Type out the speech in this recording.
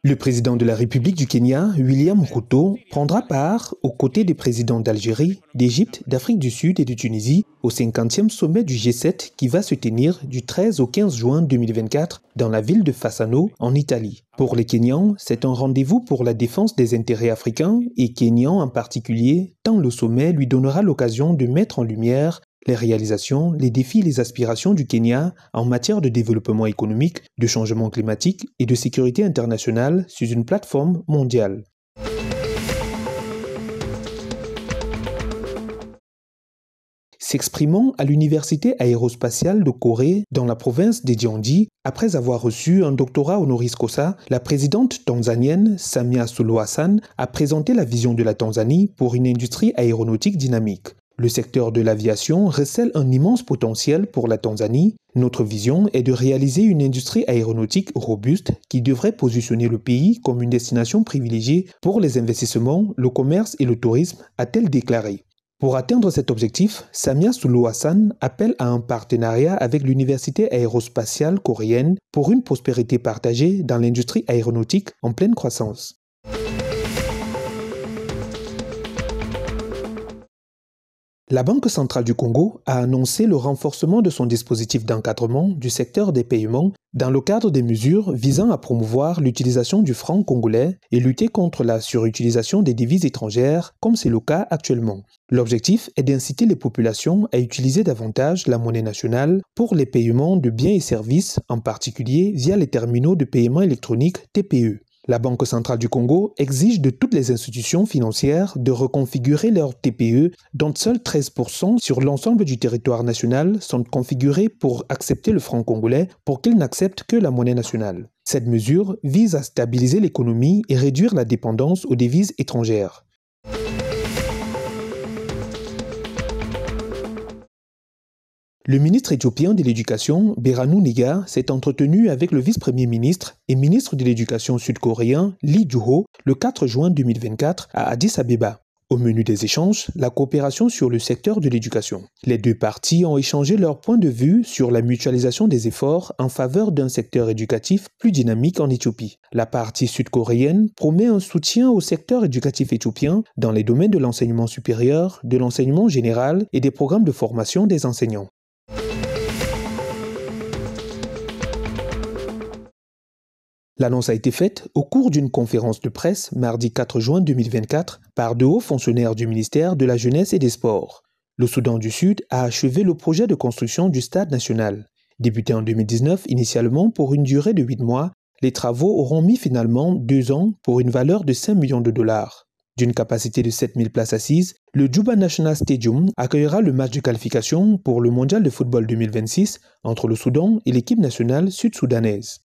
Le président de la République du Kenya, William Ruto, prendra part, aux côtés des présidents d'Algérie, d'Égypte, d'Afrique du Sud et de Tunisie, au 50e sommet du G7 qui va se tenir du 13 au 15 juin 2024 dans la ville de Fasano, en Italie. Pour les Kenyans, c'est un rendez-vous pour la défense des intérêts africains et kenyans en particulier, tant le sommet lui donnera l'occasion de mettre en lumière les réalisations, les défis et les aspirations du Kenya en matière de développement économique, de changement climatique et de sécurité internationale sur une plateforme mondiale. S'exprimant à l'Université aérospatiale de Corée dans la province des Gyeonggi, après avoir reçu un doctorat honoris causa, la présidente tanzanienne Samia Suluhu Hassan a présenté la vision de la Tanzanie pour une industrie aéronautique dynamique. Le secteur de l'aviation recèle un immense potentiel pour la Tanzanie. Notre vision est de réaliser une industrie aéronautique robuste qui devrait positionner le pays comme une destination privilégiée pour les investissements, le commerce et le tourisme, a-t-elle déclaré. Pour atteindre cet objectif, Samia Suluhu Hassan appelle à un partenariat avec l'Université aérospatiale coréenne pour une prospérité partagée dans l'industrie aéronautique en pleine croissance. La Banque centrale du Congo a annoncé le renforcement de son dispositif d'encadrement du secteur des paiements dans le cadre des mesures visant à promouvoir l'utilisation du franc congolais et lutter contre la surutilisation des devises étrangères, comme c'est le cas actuellement. L'objectif est d'inciter les populations à utiliser davantage la monnaie nationale pour les paiements de biens et services, en particulier via les terminaux de paiement électronique TPE. La Banque centrale du Congo exige de toutes les institutions financières de reconfigurer leurs TPE, dont seuls 13% sur l'ensemble du territoire national sont configurés pour accepter le franc congolais pour qu'ils n'acceptent que la monnaie nationale. Cette mesure vise à stabiliser l'économie et réduire la dépendance aux devises étrangères. Le ministre éthiopien de l'Éducation, Biranou Nega, s'est entretenu avec le vice-premier ministre et ministre de l'Éducation sud-coréen, Lee Ju-ho, le 4 juin 2024 à Addis Abeba. Au menu des échanges, la coopération sur le secteur de l'éducation. Les deux parties ont échangé leur point de vue sur la mutualisation des efforts en faveur d'un secteur éducatif plus dynamique en Éthiopie. La partie sud-coréenne promet un soutien au secteur éducatif éthiopien dans les domaines de l'enseignement supérieur, de l'enseignement général et des programmes de formation des enseignants. L'annonce a été faite au cours d'une conférence de presse mardi 4 juin 2024 par de hauts fonctionnaires du ministère de la Jeunesse et des Sports. Le Soudan du Sud a achevé le projet de construction du stade national. Débuté en 2019 initialement pour une durée de 8 mois, les travaux auront mis finalement 2 ans pour une valeur de 5 millions de dollars. D'une capacité de 7000 places assises, le Juba National Stadium accueillera le match de qualification pour le Mondial de football 2026 entre le Soudan et l'équipe nationale sud-soudanaise.